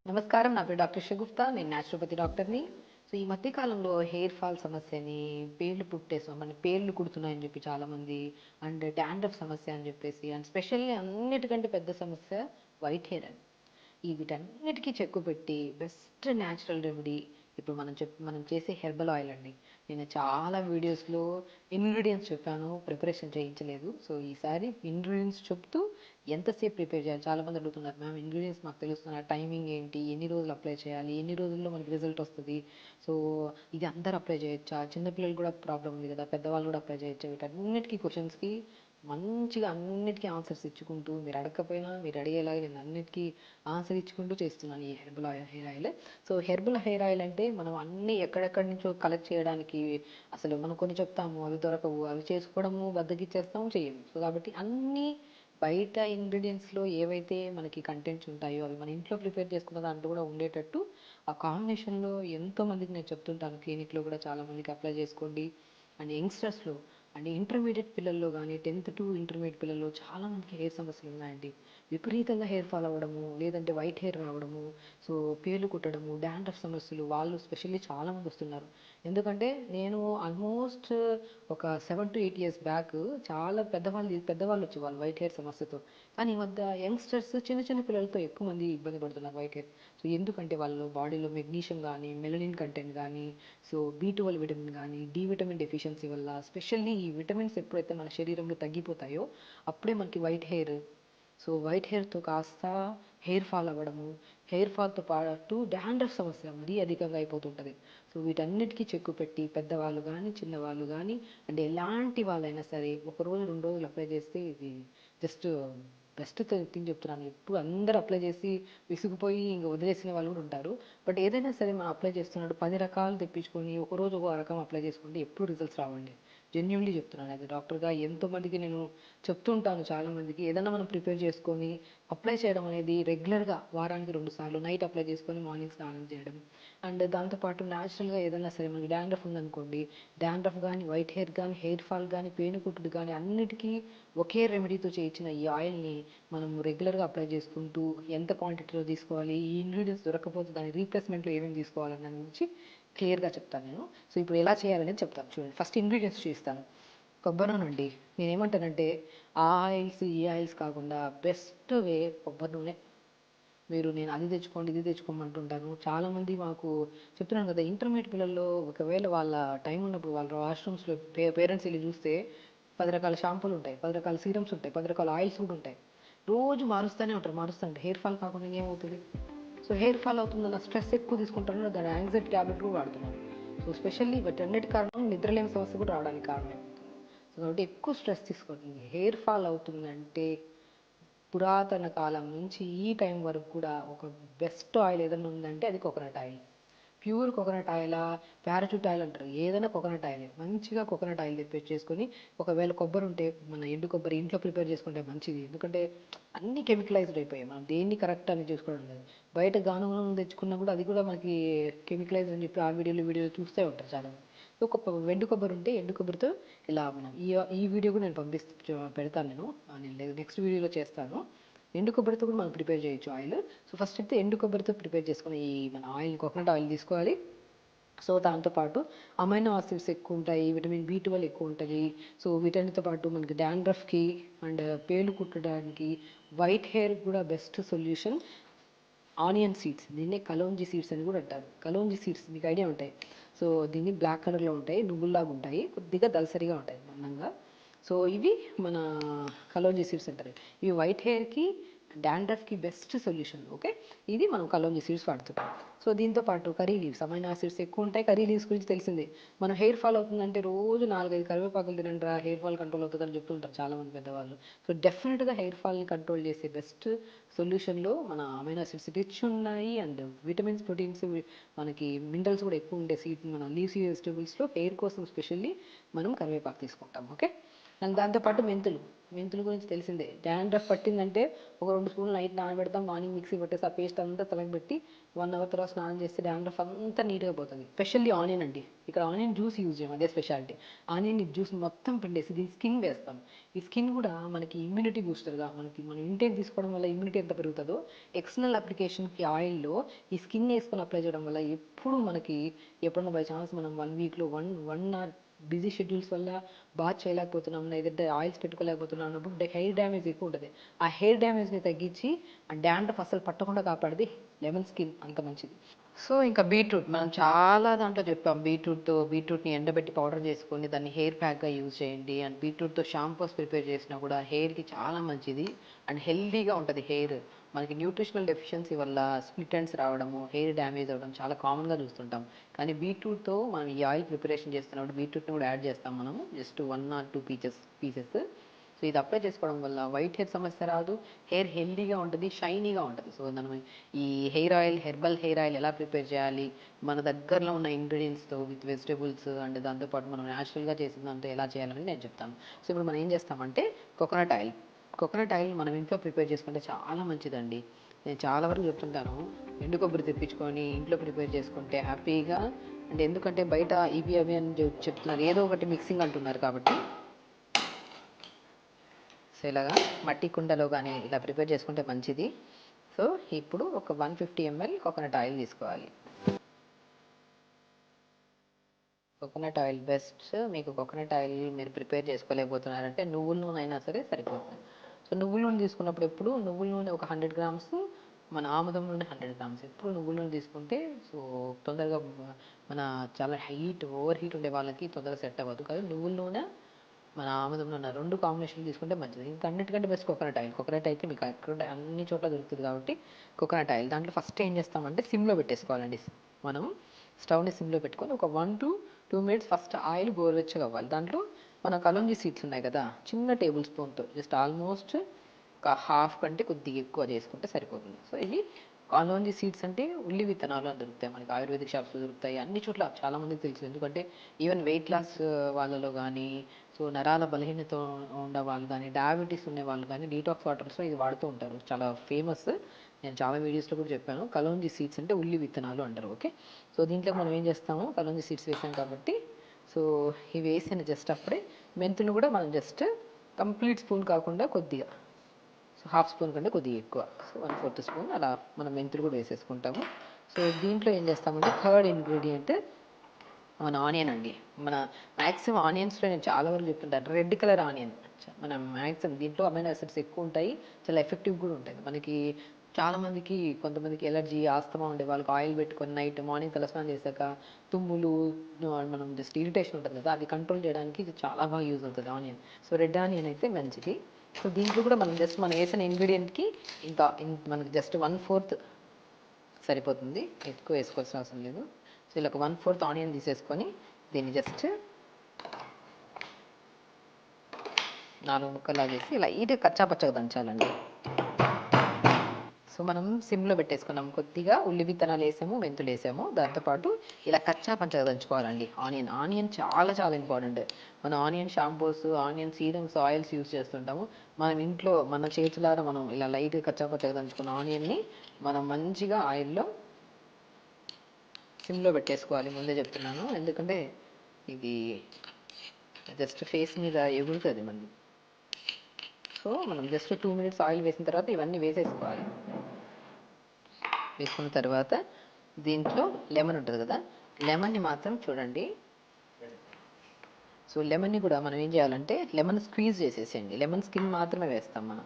నమస్కారం. నా పేరు డాక్టర్ షగుప్తా. నేను న్యాచురోపతి డాక్టర్‌ని. సో, ఈ మధ్య కాలంలో హెయిర్ ఫాల్ సమస్యని, పేర్లు కుడుతున్నాయని చెప్పి చాలామంది డాండ్రఫ్ సమస్య అని చెప్పేసి స్పెషల్లీ అన్నిటికంటే పెద్ద సమస్య వైట్ హెయిర్ అని. వీటన్నిటికి చెక్కు పెట్టి బెస్ట్ న్యాచురల్ రెమెడీ ఇప్పుడు మనం చేసే హెర్బల్ ఆయిల్ అండి. నేను చాలా వీడియోస్‌లో ఇంగ్రీడియెంట్స్ చెప్పాను. ప్రిపరేషన్ చేయించలేదు. సో, ఈసారి ఇంగ్రీడియెంట్స్ చెప్తూ ఎంతసేపు ప్రిపేర్ చేయాలి? చాలామంది అడుగుతున్నారు. మ్యామ్ ఇంగ్రీడియెంట్స్ మాకు తెలుస్తున్న టైమింగ్ ఏంటి? ఎన్ని రోజులు అప్లై చేయాలి? ఎన్ని రోజుల్లో మనకి రిజల్ట్ వస్తది? సో, ఇది అందరూ అప్లై చేయొచ్చా? చిన్న పిల్లలు కూడా ప్రాబ్లమ్ ఉంది కదా! పెద్దవాళ్ళు కూడా అప్లై చేయొచ్చా? వీటన్నిటికి క్వెషన్స్‌కి మంచిగా అన్నిటికి ఆన్సర్స్ ఇచ్చుకుంటూ మీరు అడగకపోయినా మీరు అడిగేలాగా నేను అన్నిటికీ ఆన్సర్ ఇచ్చుకుంటూ చేస్తున్నాను ఈ hair oil. So, herbal hair oil అంటే మనం అన్నీ ఎక్కడెక్కడి నుంచో కలెక్ట్ చేయడానికి అసలు మనం కొన్ని చెప్తాము. అవి దొరకవు. అవి చేసుకోవడము బద్ధకిచ్చేస్తాము, చెయ్యము. సో, కాబట్టి అన్నీ బయట ఇంగ్రీడియెంట్స్‌లో ఏవైతే మనకి కంటెంట్స్ ఉంటాయో అవి మన ఇంట్లో ప్రిపేర్ చేసుకున్న దాంట్లో కూడా ఉండేటట్టు ఆ కాంబినేషన్‌లో ఎంతోమందికి నేను చెప్తుంటాను. క్లినిక్‌లో కూడా చాలామందికి అప్లై చేసుకోండి. యంగ్‌స్టర్స్‌లో ఇంటర్మీడియేట్ పిల్లల్లో గానీ 10th టు ఇంటర్మీడియేట్ పిల్లల్లో చాలామందికి హెయిర్ సమస్యలు ఉన్నాయండి. విపరీతంగా హెయిర్ ఫాల్ అవ్వడము, లేదంటే వైట్ హెయిర్ రావడము, సో, పేలు కుట్టడము, డాండ్రఫ్ సమస్యలు వాళ్ళు స్పెషల్లీ చాలామంది వస్తున్నారు. ఎందుకంటే నేను ఆల్మోస్ట్ ఒక 7-8 ఇయర్స్ బ్యాక్ చాలా పెద్దవాళ్ళు వచ్చేవాళ్ళు వైట్ హెయిర్ సమస్యతో. కానీ ఈ మధ్య యంగ్‌స్టర్స్ చిన్న చిన్న పిల్లలతో ఎక్కువ మంది ఇబ్బంది పడుతున్నారు వైట్ హెయిర్. సో, ఎందుకంటే వాళ్ళు బాడీలో మెగ్నీషియం గానీ, మెలనిన్ కంటెంట్ గానీ, సో, B12 విటమిన్ గానీ, డి విటమిన్ డెఫిషియన్సీ వల్ల స్పెషల్లీ ఈ విటమిన్స్ ఎప్పుడైతే మన శరీరంలో తగ్గిపోతాయో అప్పుడే మనకి వైట్ హెయిర్, సో, వైట్ హెయిర్‌తో కాస్త హెయిర్ ఫాల్ అవ్వడము, హెయిర్ ఫాల్‌తో పాటు డాండ్రఫ్ సమస్య మరీ అధికంగా అయిపోతుంటది. సో, వీటన్నిటికి చెక్కు పెట్టి పెద్దవాళ్ళు గానీ, చిన్నవాళ్ళు గానీ ఎలాంటి వాళ్ళైనా సరే ఒక రోజు, 2 రోజులు అప్లై చేస్తే ఇది జస్ట్ బెస్ట్ థింగ్ చెప్తున్నాను. ఎప్పుడు అందరూ అప్లై చేసి విసిగిపోయి ఇంక వదిలేసిన వాళ్ళు కూడా ఉంటారు. బట్ ఏదైనా సరే మనం అప్లై చేస్తున్నప్పుడు 10 రకాలు తెప్పించుకొని ఒకరోజు ఒక రకం అప్లై చేసుకుంటే ఎప్పుడు రిజల్ట్స్ రావండి. జెన్యూన్‌లీ చెప్తున్నాను. యాస్ ఎ డాక్టర్‌గా ఎంతోమందికి నేను చెప్తుంటాను చాలామందికి. ఏదన్నా మనం ప్రిపేర్ చేసుకొని అప్లై చేయడం అనేది రెగ్యులర్‌గా వారానికి 2 సార్లు నైట్ అప్లై చేసుకొని మార్నింగ్ స్నానం చేయడం. దాంతో పాటు న్యాచురల్‌గా ఏదన్నా సరే మనకి డాండ్రఫ్ ఉందనుకోండి, డాండ్రఫ్ గానీ, వైట్ హెయిర్ గానీ, హెయిర్ ఫాల్ గానీ, పేనుకుట్టుడు గానీ అన్నిటికీ ఒకే రెమెడీతో చేయించిన ఈ ఆయిల్‌ని మనం రెగ్యులర్‌గా అప్లై చేసుకుంటూ ఎంత క్వాంటిటీలో తీసుకోవాలి, ఈ ఇంగ్రీడియెంట్స్ దొరకకపోతే దాని రీప్లేస్‌మెంట్‌లో ఏమేమి తీసుకోవాలన్న దాని గురించి క్లియర్‌గా చెప్తాను నేను. సో, ఇప్పుడు ఎలా చేయాలనేది చెప్తాను చూడండి. ఫస్ట్ ఇంగ్రీడియెంట్స్ చూపిస్తాను. కొబ్బరి నూనె అండి. నేనేమంటానంటే ఆ ఆయిల్స్, ఈ ఆయిల్స్ కాకుండా బెస్ట్ వే కొబ్బరి నూనె. నేను అది తెచ్చుకోండి, ఇది తెచ్చుకోమంటుంటాను. చాలామంది మాకు చెప్తున్నాను కదా! ఇంటర్మీడియేట్ పిల్లల్లో ఒకవేళ వాళ్ళ టైం ఉన్నప్పుడు వాళ్ళ వాష్‌రూమ్స్‌లో పేరెంట్స్ ఎళ్లి చూస్తే 10 రకాల షాంపూలుంటాయి, 10 రకాల సీరమ్స్ ఉంటాయి, 10 రకాల ఆయిల్స్ కూడా ఉంటాయి. రోజు మారుస్తూనే ఉంటారు. మారుస్తుంటే హెయిర్ ఫాల్ కాకుండా ఇంకేమవుతది? సో, హెయిర్ ఫాల్ అవుతుందన్న స్ట్రెస్ ఎక్కువ తీసుకుంటున్నారు. దాని యాంగ్జైటీ టాబ్లెట్ కూడా వాడుతున్నారు. సో, స్పెషల్లీ వీటన్నిటి కారణం నిద్రలేమి సమస్య కూడా రావడానికి కారణమైపోతుంది. సో, కాబట్టి ఎక్కువ స్ట్రెస్ తీసుకోవద్దు. హెయిర్ ఫాల్ అవుతుందంటే పురాతన కాలం నుంచి ఈ టైం వరకు కూడా ఒక బెస్ట్ ఆయిల్ ఏదైనా ఉందంటే అది కోకోనట్ ఆయిల్. ప్యూర్ కోకోనట్ ఆయిలా, పారాచూట్ ఆయిల్ అంటారు. ఏదైనా కోకోనట్ ఆయిలే. మంచిగా కోకోనట్ ఆయిల్ తెప్పించేసుకొని ఒకవేళ కొబ్బరి ఉంటే మన ఎండు కొబ్బరి ఇంట్లో ప్రిపేర్ చేసుకుంటే మంచిది. ఎందుకంటే అన్నీ కెమికలైజ్డ్ అయిపోయాయి. మనం దేన్ని కరెక్ట్ అని చేసుకోవడం లేదు. బయట గానుగ నూనె తెచ్చుకున్నా కూడా అది కూడా మనకి కెమికలైజ్డ్ అని చెప్పి ఆ వీడియోలు చూస్తూ ఉంటారు చాలామంది. సో, ఎండు కొబ్బరి ఉంటే ఎండు కొబ్బరితో ఇలా మనం ఈ వీడియో కూడా నేను పెడతాను నేను. నేను నెక్స్ట్ వీడియోలో చేస్తాను. ఎండు కొబ్బరితో కూడా మనం ప్రిపేర్ చేయొచ్చు ఆయిల్. సో, ఫస్ట్ అయితే ఎండు కొబ్బరితో ప్రిపేర్ చేసుకుని ఈ మన ఆయిల్ కోకోనట్ ఆయిల్ తీసుకోవాలి. సో, దాంతో పాటు అమైనో యాసిడ్స్ ఎక్కువ ఉంటాయి. విటమిన్ B12 ఎక్కువ ఉంటది. సో, వీటన్నిటితో పాటు మనకి డాండ్రఫ్‌కి పేలు కుట్టడానికి, వైట్ హెయిర్‌కి కూడా బెస్ట్ సొల్యూషన్ ఆనియన్ సీడ్స్. దీన్నే కలోంజీ సీడ్స్ అని కూడా అంటారు. కలోంజీ సీడ్స్ మీకు ఐడియా ఉంటాయి. సో, దీన్ని బ్లాక్ కలర్‌లో ఉంటాయి. నువ్వుల్లాగా ఉంటాయి. కొద్దిగా దళసరిగా ఉంటాయి మందంగా. సో, ఇవి మన కలోంజీ సీడ్స్ అంటారు. ఇవి వైట్ హెయిర్‌కి, డాండ్రఫ్‌కి బెస్ట్ సొల్యూషన్. ఓకే. ఇది మనం కలోంజీ సీడ్స్ వాడుతున్నాం. సో, దీంతో పాటు కర్రీ లీవ్స్, అమైనో యాసిడ్స్ ఎక్కువ ఉంటాయి. కర్రీ లీవ్స్ గురించి తెలిసిందే. మనం హెయిర్ ఫాల్ అవుతుందంటే రోజు 4, 5 కరివేపాకులు తినండిరా హెయిర్ ఫాల్ కంట్రోల్ అవుతుందని చెప్తుంటారు చాలామంది పెద్దవాళ్ళు. సో, డెఫినిట్‌గా హెయిర్ ఫాల్‌ని కంట్రోల్ చేసే బెస్ట్ సొల్యూషన్‌లో మన అమైనో యాసిడ్స్ రిచ్ ఉన్నాయి. విటమిన్స్, ప్రోటీన్స్, మనకి మినరల్స్ కూడా ఎక్కువ ఉండే మన లీఫీ వెజిటబుల్స్‌లో హెయిర్ కోసం స్పెషల్లీ మనం కరివేపాకు తీసుకుంటాం. ఓకే. దాంతో పాటు మెంతులు. మెంతుల గురించి తెలిసిందే. డాండ్రఫ్ పట్టిందంటే ఒక 2 స్పూన్లు నైట్ నానబెడతాం. మార్నింగ్ మిక్సీ పట్టేసి ఆ పేస్ట్ అంతా తలకి పెట్టి 1 అవర్ తర్వాత స్నానం చేస్తే డాండ్రఫ్ అంతా నీట్‌గా పోతది. స్పెషల్లీ ఆనియన్ అండి. ఇక్కడ ఆనియన్ జ్యూస్ యూజ్ చేయం. అదే స్పెషాలిటీ. ఆనియన్ జ్యూస్ మొత్తం పిండేసి దీని స్కిన్ వేస్తాం. ఈ స్కిన్ కూడా మనకి ఇమ్యూనిటీ బూస్టర్‌గా మనం ఇంటేక్ తీసుకోవడం వల్ల ఇమ్యూనిటీ ఎంత పెరుగుతదో ఎక్స్టర్నల్ అప్లికేషన్‌కి ఆయిల్‌లో ఈ స్కిన్ ఏసుకొని అప్లై చేయడం వల్ల ఎప్పుడు మనకి ఎప్పుడన్నా బై ఛాన్స్ మనం 1 వీక్‌లో 1 ఆర్ బిజీ షెడ్యూల్స్ వల్ల బాత్ చేయలేకపోతున్నాం, లేదంటే ఆయిల్స్ పెట్టుకోలేకపోతున్నాం అన్నప్పుడు హెయిర్ డ్యామేజ్ ఎక్కువ ఉంటుంది. ఆ హెయిర్ డ్యామేజ్ని తగ్గించి ఆ డాండ్రఫ్ అసలు పట్టకుండా కాపాడేది లెమన్ స్కిన్ అంత మంచిది. సో ఇంకా బీట్రూట్ మనం చాలా దాంట్లో చెప్పాం. బీట్రూట్ని ఎండబెట్టి పౌడర్ చేసుకొని దాన్ని హెయిర్ ప్యాక్గా యూజ్ చేయండి. అండ్ బీట్రూట్తో షాంపూస్ ప్రిపేర్ చేసినా కూడా హెయిర్కి చాలా మంచిది అండ్ హెల్దీగా ఉంటుంది హెయిర్. మనకి న్యూట్రిషనల్ డెఫిషియన్సీ వల్ల స్ప్లిట్ ఎండ్స్ రావడము, హెయిర్ డ్యామేజ్ అవ్వడం చాలా కామన్గా చూస్తుంటాం. కానీ బీట్రూట్తో మనం ఈ ఆయిల్ ప్రిపరేషన్ చేస్తున్నప్పుడు బీట్రూట్ని కూడా యాడ్ చేస్తాం మనము. Just 1 or 2 pieces. సో ఇది అప్లై చేసుకోవడం వల్ల వైట్ హెయిర్ సమస్య రాదు, హెయిర్ హెల్దీగా ఉంటుంది, షైనీగా ఉంటుంది. సో మనం ఈ hair oil, herbal hair oil ఎలా ప్రిపేర్ చేయాలి, మన దగ్గరలో ఉన్న ఇంగ్రీడియంట్స్తో విత్ వెజిటేబుల్స్ అండ్ దాంతోపాటు మనం న్యాచురల్గా చేసిందంతా ఎలా చేయాలని నేను చెప్తాను. సో ఇప్పుడు మనం ఏం చేస్తామంటే కోకోనట్ ఆయిల్ మనం ఇంట్లో ప్రిపేర్ చేసుకుంటే చాలా మంచిదండి. నేను చాలా వరకు చెప్తుంటాను, ఎండు కొబ్బరి తెప్పించుకొని ఇంట్లో ప్రిపేర్ చేసుకుంటే హ్యాపీగా. అంటే ఎందుకంటే బయట ఇవి అవి అని చెప్తున్నారు, ఏదో ఒకటి మిక్సింగ్ అంటున్నారు కాబట్టి. సో ఇలాగా మట్టి కుండలో కానీ ఇలా ప్రిపేర్ చేసుకుంటే మంచిది. సో ఇప్పుడు ఒక 150 ml కోకోనట్ ఆయిల్ తీసుకోవాలి. Coconut oil best. మీకు కోకోనట్ ఆయిల్ మీరు ప్రిపేర్ చేసుకోలేకపోతున్నారంటే నువ్వుల నూనె అయినా సరే సరిపోతుంది. సో నువ్వుల నూనె తీసుకున్నప్పుడు ఎప్పుడు నువ్వుల నూనె ఒక 100 గ్రామ్స్, మన ఆముదం నూనె 100 గ్రామ్స్. ఎప్పుడు నువ్వుల నూనె తీసుకుంటే సో తొందరగా మన చాలా ఓవర్ హీట్ ఉండే వాళ్ళకి తొందరగా సెట్ అవ్వదు. కానీ నువ్వుల నూనె, మన ఆముదం నూనె 2 కాంబినేషన్ తీసుకుంటే మంచిది. ఇంకా అన్నిటికంటే బెస్ట్ కోకోనట్ ఆయిల్. కోకోనట్ అయితే మీకు అక్కడ అన్ని చోట్ల దొరుకుతుంది కాబట్టి కోకోనట్ ఆయిల్. దాంట్లో ఫస్ట్ ఏం చేస్తామంటే సిమ్లో పెట్టేసుకోవాలండి. మనం స్టవ్ని సిమ్లో పెట్టుకొని ఒక 1 to 2 మినిట్స్ ఫస్ట్ ఆయిల్ గోరువెచ్చగా అవ్వాలి. దాంట్లో మన కలోంజీ సీడ్స్ ఉన్నాయి కదా, చిన్న టేబుల్ స్పూన్తో జస్ట్ ఆల్మోస్ట్ ఒక హాఫ్ కంటే కొద్దిగా ఎక్కువ చేసుకుంటే సరిపోతుంది. సో ఇది కలోంజీ సీడ్స్ అంటే ఉల్లి విత్తనాలు అని దొరుకుతాయి మనకి, ఆయుర్వేదిక్ షాప్స్లో దొరుకుతాయి. అన్ని చోట్ల చాలామందికి తెలుసు, ఎందుకంటే ఈవెన్ వెయిట్ లాస్ వాళ్ళలో కానీ, సో నరాల బలహీనత ఉన్న వాళ్ళు కానీ, డయాబెటీస్ ఉన్న వాళ్ళు కానీ డీటాక్స్ వాటర్స్లో ఇది వాడుతూ ఉంటారు. చాలా ఫేమస్. నేను చాలా వీడియోస్లో కూడా చెప్పాను. కలోంజీ సీడ్స్ అంటే ఉల్లి విత్తనాలు అంటారు. ఓకే. సో దీంట్లో మనం ఏం చేస్తాము, కలోంజీ సీడ్స్ వేసాం కాబట్టి సో ఇవి వేసిన జస్ట్ అప్పుడే మెంతులు కూడా మనం జస్ట్ కంప్లీట్ స్పూన్ కాకుండా కొద్దిగా, సో హాఫ్ స్పూన్ కంటే కొద్దిగా ఎక్కువ, సో 1/4 స్పూన్ అలా మనం మెంతులు కూడా వేసేసుకుంటాము. సో దీంట్లో ఏం చేస్తామంటే థర్డ్ ఇంగ్రీడియంట్ మన ఆనియన్ అండి. మన మ్యాక్సిమం ఆనియన్స్లో నేను చాలా వరకు చెప్తుంటాను, రెడ్ కలర్ ఆనియన్. మనం మ్యాక్సిమం దీంట్లో అమైనో యాసిడ్స్ ఎక్కువ ఉంటాయి, చాలా ఎఫెక్టివ్ కూడా ఉంటుంది. మనకి చాలామందికి, కొంతమందికి ఎలర్జీ, ఆస్తమా ఉండే వాళ్ళకి ఆయిల్ పెట్టుకొని నైట్ మార్నింగ్ తలస్నానం చేశాక తుమ్ములు, మనం జస్ట్ ఇరిటేషన్ ఉంటుంది కదా, అది కంట్రోల్ చేయడానికి ఇది చాలా బాగా యూజ్ అవుతుంది ఆనియన్. సో రెడ్ ఆనియన్ అయితే మంచిది. సో దీంట్లో కూడా మనం వేసిన ఇంగ్రీడియంట్కి ఇంత మనకి జస్ట్ 1/4 సరిపోతుంది, ఎక్కువ వేసుకోవాల్సిన అవసరం లేదు. సో ఇలా ఒక 1/4 ఆనియన్ తీసేసుకొని దీన్ని జస్ట్ 4 ముక్కలా చేసి ఇలా లైట్గా కచ్చాపచ్చగా దంచాలండి. సో మనం సిమ్లో పెట్టేసుకున్నాం, కొద్దిగా ఉల్లి విత్తనాలు వేసాము, మెంతులు వేసాము, దాంతోపాటు ఇలా కచ్చా పంచగా దంచుకోవాలండి. ఆనియన్ చాలా చాలా ఇంపార్టెంట్. మనం onion shampoos, onion serums, oils use చేస్తుంటాము. మనం ఇంట్లో మన చేతులారా మనం ఇలా లైట్గా కచ్చా పచ్చగా దంచుకున్న ఆనియన్ని మనం మంచిగా ఆయిల్లో సిమ్లో పెట్టేసుకోవాలి. ముందే చెప్తున్నాను, ఎందుకంటే ఇది జస్ట్ ఫేస్ మీద ఎగురుతుంది మళ్ళీ. సో మనం జస్ట్ 2 మినిట్స్ ఆయిల్ వేసిన తర్వాత ఇవన్నీ వేసేసుకోవాలి. వేసుకున్న తర్వాత దీంట్లో లెమన్ ఉంటుంది కదా, లెమన్ని మాత్రం చూడండి. సో లెమన్ని కూడా మనం ఏం చేయాలంటే లెమన్ స్క్వీజ్ చేసేసేయండి. లెమన్ స్కిన్ మాత్రమే వేస్తాం మనం.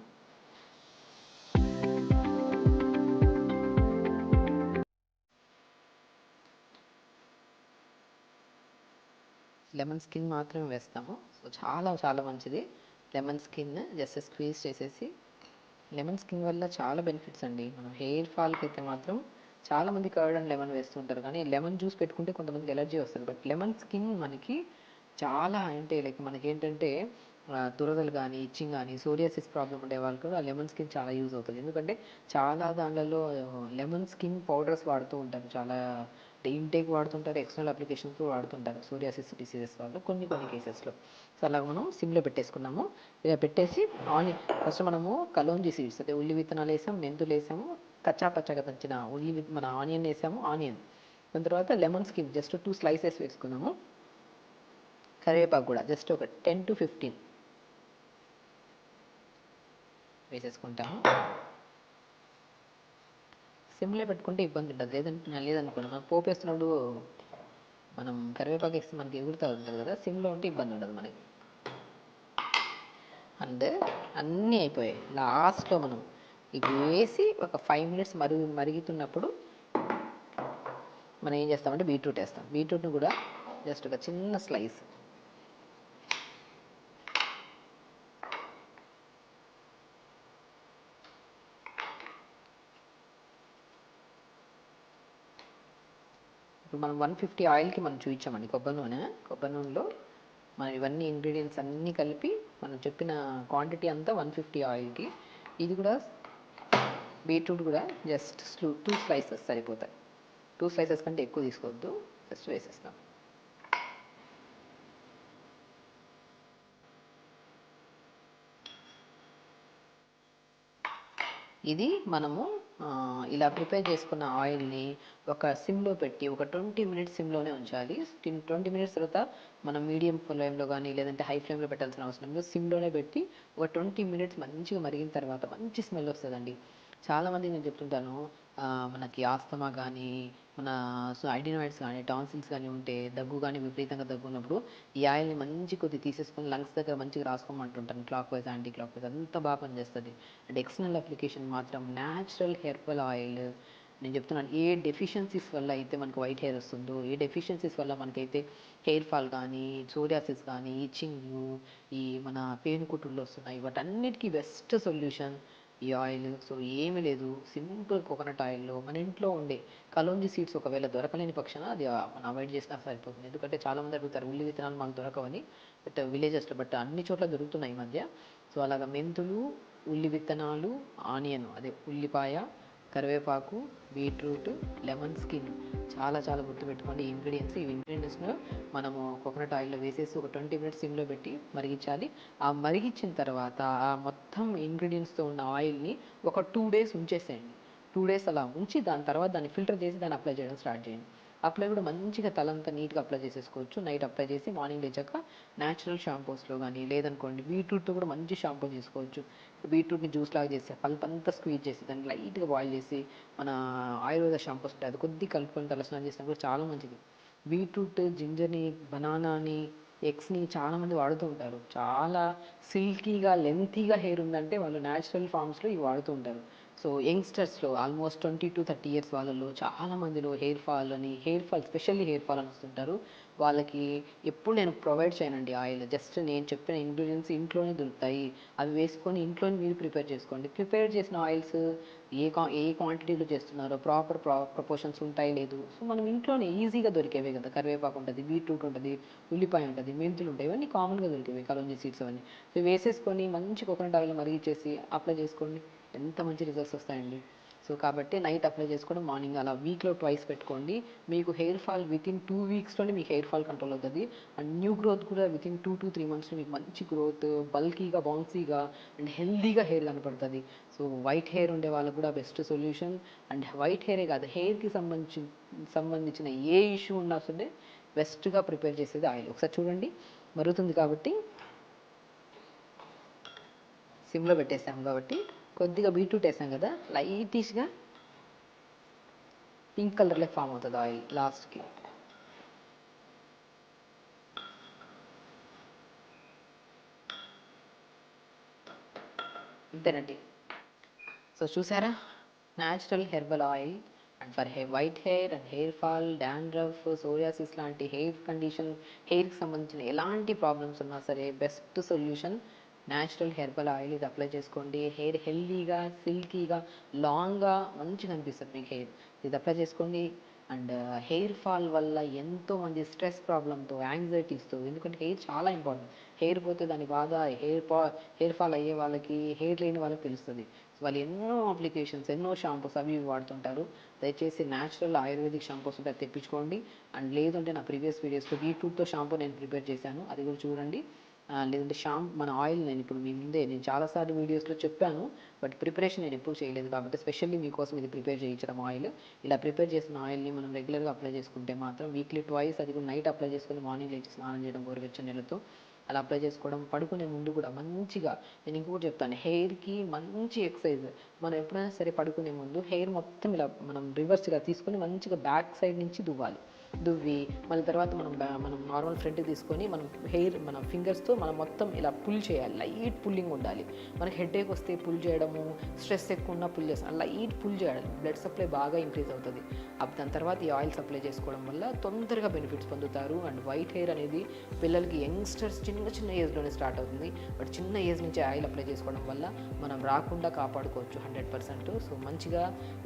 లెమన్ స్కిన్ మాత్రమే వేస్తాము. సో చాలా చాలా మంచిది. లెమన్ స్కిన్ జస్ట్ స్క్వీజ్ చేసేసి, లెమన్ స్కిన్ వల్ల చాలా బెనిఫిట్స్ అండి. మనం హెయిర్ ఫాల్కి అయితే మాత్రం చాలామంది కర్డ్ అండ్ లెమన్ వేస్తుంటారు, కానీ లెమన్ జ్యూస్ పెట్టుకుంటే కొంతమందికి ఎలర్జీ వస్తుంది. బట్ లెమన్ స్కిన్ మనకి చాలా, అంటే లైక్ మనకి ఏంటంటే దురదలు కానీ, ఇచ్చింగ్ కానీ, సోరియాసిస్ ప్రాబ్లం ఉండే వాళ్ళకి కూడా లెమన్ స్కిన్ చాలా యూజ్ అవుతుంది. ఎందుకంటే చాలా దాంట్లో లెమన్ స్కిన్ పౌడర్స్ వాడుతూ ఉంటారు, చాలా ఇంటేక్ వాడుతుంటారు, ఎక్స్టర్నల్ అప్లికేషన్స్ కూడా వాడుతుంటారు సోరియాసిస్ డిసీజెస్ వాళ్ళు కొన్ని కొన్ని కేసెస్లో. సో అలా మనం సిమ్లో పెట్టేసుకున్నాము. ఇలా పెట్టేసి ఫస్ట్ మనము కలోంజీ సీడ్స్ అదే ఉల్లి విత్తనాలు వేసాము, మెంతులు వేసాము, కచ్చా పచ్చగా దంచిన మన ఆనియన్ వేసాము, దాని తర్వాత లెమన్ స్కిన్ జస్ట్ 2 స్లైసెస్ వేసుకున్నాము. కరివేపాకు కూడా జస్ట్ ఒక 10 to 15 వేసేసుకుంటాము. సిమ్లో పెట్టుకుంటే ఇబ్బంది ఉండదు. లేదనుకోండి మనం పోపు వేస్తున్నప్పుడు మనం కరివేపాకు వేస్తే మనకి ఎగురుతూ ఉంటుంది కదా, సిమ్లో ఉంటే ఇబ్బంది ఉండదు మనకి. అండ్ అన్నీ అయిపోయాయి. లాస్ట్లో మనం ఇవి వేసి ఒక 5 minutes మరుగుతున్నప్పుడు మనం ఏం చేస్తామంటే బీట్రూట్ వేస్తాం. బీట్రూట్ని కూడా జస్ట్ ఒక చిన్న స్లైస్ ఇప్పుడు మనం 150 ఆయిల్కి మనం చూపించామండి కొబ్బరి నూనెలో మనం ఇవన్నీ ఇంగ్రీడియంట్స్ అన్నీ కలిపి మనం చెప్పిన క్వాంటిటీ అంతా 150 ఆయిల్కి. ఇది కూడా బీట్రూట్ కూడా జస్ట్ 2 స్లైసెస్ సరిపోతాయి. 2 స్లైసెస్ కంటే ఎక్కువ తీసుకోవద్దు. జస్ట్ వేసేస్తాం. ఇది మనము ఇలా ప్రిపేర్ చేసుకున్న ఆయిల్ని ఒక సిమ్లో పెట్టి ఒక 20 minutes సిమ్లోనే ఉంచాలి. 20 minutes తర్వాత మనం మీడియం ఫ్లేమ్లో కానీ లేదంటే హై ఫ్లేమ్లో పెట్టాల్సిన అవసరం లేదు. సిమ్లోనే పెట్టి ఒక 20 minutes మంచిగా మరిగిన తర్వాత మంచి స్మెల్ వస్తుందండి. చాలామంది నేను చెప్తుంటాను, మనకి ఆస్తమా కానీ మన ఐడినాయిడ్స్ కానీ టాన్సిల్స్ కానీ ఉంటే, దగ్గు కానీ విపరీతంగా దగ్గు ఉన్నప్పుడు ఈ ఆయిల్ని మంచి కొద్ది తీసేసుకొని లంగ్స్ దగ్గర మంచిగా రాసుకోమంటుంటాను. Clockwise anticlockwise అంతా బాగా పనిచేస్తుంది. అండ్ ఎక్స్టర్నల్ అప్లికేషన్ మాత్రం న్యాచురల్ హెర్బల్ ఆయిల్. నేను చెప్తున్నాను, ఏ డెఫిషియన్సీస్ వల్ల అయితే మనకు వైట్ హెయిర్ వస్తుందో, ఏ డెఫిషియన్సీస్ వల్ల మనకైతే హెయిర్ ఫాల్ కానీ సోరియాసిస్ కానీ ఇచ్చింగ్ ఈ మన పేను కుట్టుళ్ళు వస్తున్నాయి, వాటన్నిటికీ బెస్ట్ సొల్యూషన్ ఈ ఆయిల్. సో ఏమీ లేదు, సింపుల్ కోకోనట్ ఆయిల్లో మన ఇంట్లో ఉండే కలోంజీ సీడ్స్ ఒకవేళ దొరకలేని పక్షాన అది మనం అవాయిడ్ చేసినా సరిపోతుంది. ఎందుకంటే చాలామంది అడుగుతారు ఉల్లి విత్తనాలు మాకు దొరకవని. విలేజెస్లో బట్ అన్ని చోట్ల దొరుకుతున్నాయి ఈ మధ్య. సో అలాగా మెంతులు, ఉల్లి విత్తనాలు, ఆనియన్ అదే ఉల్లిపాయ, కరివేపాకు, బీట్రూట్, లెమన్ స్కిన్ చాలా చాలా గుర్తుపెట్టుకోండి ఈ ఇంగ్రీడియంట్స్ను మనము కోకోనట్ ఆయిల్లో వేసేసి ఒక 20 minutes సిమ్లో పెట్టి మరిగించాలి. ఆ మరిగించిన తర్వాత ఆ మొత్తం ఇంగ్రీడియంట్స్తో ఉన్న ఆయిల్ని ఒక 2 days ఉంచేసేయండి. 2 days అలా ఉంచి దాని తర్వాత దాన్ని ఫిల్టర్ చేసి దాన్ని అప్లై చేయడం స్టార్ట్ చేయండి. అప్లై కూడా మంచిగా తలంతా నీట్గా అప్లై చేసేసుకోవచ్చు. నైట్ అప్లై చేసి మార్నింగ్ లేచాక న్యాచురల్ షాంపూస్లో కానీ లేదనుకోండి బీట్రూట్తో కూడా మంచి షాంపూ చేసుకోవచ్చు. బీట్రూట్ని జ్యూస్ లాగా చేసి పల్ప్ అంతా స్క్వీజ్ చేసి దాన్ని లైట్గా బాయిల్ చేసి మన ఆయుర్వేద షాంపూస్ ఉంటాయి అది కొద్ది కలుపుకొని తలస్నానం చేసినా కూడా చాలా మంచిది. బీట్రూట్, జింజర్ని, బనానాని, ఎగ్స్ని చాలామంది వాడుతూ ఉంటారు. చాలా సిల్కీగా లెంతీగా హెయిర్ ఉందంటే వాళ్ళు న్యాచురల్ ఫామ్స్లో ఇవి వాడుతూ ఉంటారు. సో యంగ్స్టర్స్లో ఆల్మోస్ట్ 20 to 30 years వాళ్ళలో చాలా మందిలో hair fall specially hair fall అని వస్తుంటారు. వాళ్ళకి ఎప్పుడు నేను ప్రొవైడ్ చేయనండి ఆయిల్. జస్ట్ నేను చెప్పిన ఇంగ్రీడియంట్స్ ఇంట్లోనే దొరుకుతాయి. అవి వేసుకొని ఇంట్లోనే మీరు ప్రిపేర్ చేసుకోండి. ప్రిపేర్ చేసిన ఆయిల్స్ ఏ క్వాంటిటీలో చేస్తున్నారో ప్రాపర్ ప్రపోర్షన్స్ ఉంటాయి లేదు. సో మనం ఇంట్లోనే ఈజీగా దొరికేవే కదా. కరివేపాకు ఉంటుంది, బీట్రూట్ ఉంటుంది, ఉల్లిపాయ ఉంటుంది, మెంతులు ఉంటాయి. ఇవన్నీ కామన్గా దొరికేవి కలోంజీ సీడ్స్ అవన్నీ. సో వేసేసుకొని మంచి కోకోనట్ ఆయిల్ మరిగించేసి అప్లై చేసుకోండి. ఎంత మంచి రిజల్ట్స్ వస్తాయండి. సో కాబట్టి నైట్ అప్లై చేసుకోవడం, మార్నింగ్ అలా వీక్లో ట్వైస్ పెట్టుకోండి. మీకు హెయిర్ ఫాల్ వితిన్ 2 weeksలోనే మీకు హెయిర్ ఫాల్ కంట్రోల్ అవుతుంది. అండ్ న్యూ గ్రోత్ కూడా వితిన్ 2 to 3 monthsలో మీకు మంచి గ్రోత్, బల్కీగా, బౌన్సీగా అండ్ హెల్దీగా హెయిర్ కనపడుతుంది. సో వైట్ హెయిర్ ఉండే వాళ్ళకు కూడా బెస్ట్ సొల్యూషన్. అండ్ వైట్ హెయిరే కాదు, హెయిర్కి సంబంధించిన ఏ ఇష్యూ ఉన్నా సరే బెస్ట్గా ప్రిపేర్ చేసేది ఆయిల్. ఒకసారి చూడండి, మరుగుతుంది కాబట్టి సిమ్లో పెట్టేసాము కాబట్టి కొద్దిగా బీట్రూట్ వేసాం కదా, లైటిష్గా పింక్ కలర్లో ఫామ్ అవుతుంది ఆయిల్ లాస్ట్కి. అంతేనండి. సో చూసారా, natural herbal oil and for white hair and hair fall, dandruff, psoriasis లాంటి హెయిర్కి సంబంధించిన ఎలాంటి ప్రాబ్లమ్స్ ఉన్నా సరే best solution natural herbal oil. ఇది అప్లై చేసుకోండి. హెయిర్ హెల్దీగా, సిల్కీగా, లాంగ్గా మంచిగా అనిపిస్తుంది మీకు హెయిర్. ఇది అప్లై చేసుకోండి. అండ్ హెయిర్ ఫాల్ వల్ల ఎంతోమంది స్ట్రెస్ ప్రాబ్లంతో, యాంగ్జైటీస్తో, ఎందుకంటే హెయిర్ చాలా ఇంపార్టెంట్. హెయిర్ పోతే దాని బాధ హెయిర్ ఫాల్ అయ్యే వాళ్ళకి, హెయిర్ లేని వాళ్ళకి తెలుస్తుంది. వాళ్ళు ఎన్నో అప్లికేషన్స్, ఎన్నో షాంపూస్ అవి ఇవి వాడుతుంటారు. దయచేసి న్యాచురల్ ఆయుర్వేదిక్ షాంపూస్ ఉంటే తెప్పించుకోండి. అండ్ లేదంటే నా ప్రీవియస్ వీడియోస్లో బీట్రూట్తో షాంపూ నేను ప్రిపేర్ చేశాను, అది కూడా చూడండి. లేదంటే మన ఆయిల్ నేను ఇప్పుడు మీ ముందే నేను చాలాసార్లు వీడియోస్లో చెప్పాను. బట్ ప్రిపరేషన్ నేను ఎప్పుడు చేయలేదు కాబట్టి స్పెషల్లీ మీకోసం ఇది ప్రిపేర్ చేయించడం ఆయిల్. ఇలా ప్రిపేర్ చేసిన ఆయిల్ని మనం రెగ్యులర్గా అప్లై చేసుకుంటే మాత్రం వీక్లీ ట్వైస్, అది కూడా నైట్ అప్లై చేసుకొని మార్నింగ్ లేచి స్నానం చేయడం గోరువెచ్చని నీళ్ళతో అలా అప్లై చేసుకోవడం. పడుకునే ముందు కూడా మంచిగా, నేను ఇంకొకటి చెప్తాను, హెయిర్కి మంచి ఎక్సర్సైజ్. మనం ఎప్పుడైనా సరే పడుకునే ముందు హెయిర్ మొత్తం ఇలా మనం రివర్స్గా తీసుకొని మంచిగా బ్యాక్ సైడ్ నుంచి దువ్వి మళ్ళీ తర్వాత మనం నార్మల్ ఫ్రంట్ తీసుకొని మన ఫింగర్స్తో మనం మొత్తం ఇలా పుల్ చేయాలి. లైట్ పుల్లింగ్ ఉండాలి. మనకి హెడేక్ వస్తే పుల్ చేయడము, స్ట్రెస్ ఎక్కువ ఉన్న పుల్ చేస్తాం, లైట్ పుల్ చేయాలి. బ్లడ్ సప్లై బాగా ఇంక్రీజ్ అవుతుంది. దాని తర్వాత ఈ ఆయిల్ సప్లై చేసుకోవడం వల్ల తొందరగా బెనిఫిట్స్ పొందుతారు. అండ్ వైట్ హెయిర్ అనేది పిల్లలకి, యంగ్స్టర్స్ చిన్న ఏజ్లోనే స్టార్ట్ అవుతుంది. బట్ చిన్న ఏజ్ నుంచి ఆయిల్ అప్లై చేసుకోవడం వల్ల మనం రాకుండా కాపాడుకోవచ్చు 100%. సో మంచిగా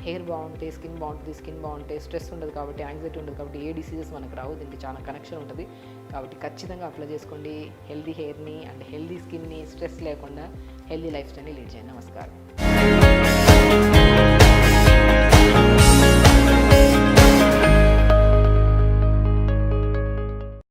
హెయిర్ బాగుంటే స్కిన్ బాగుంటుంది, స్కిన్ బాగుంటే స్ట్రెస్ ఉండదు కాబట్టి, యాంగ్జైటీ ఉండదు కాబట్టి ఏ డిసీజెస్ మనకు రావు. దీనికి చాలా కనెక్షన్ ఉంటుంది కాబట్టి ఖచ్చితంగా అప్లై చేసుకోండి. హెల్దీ హెయిర్ని అండ్ హెల్దీ స్కిన్ని, స్ట్రెస్ లేకుండా హెల్దీ లైఫ్ స్టైల్ని లీడ్ చేయండి. నమస్కారం.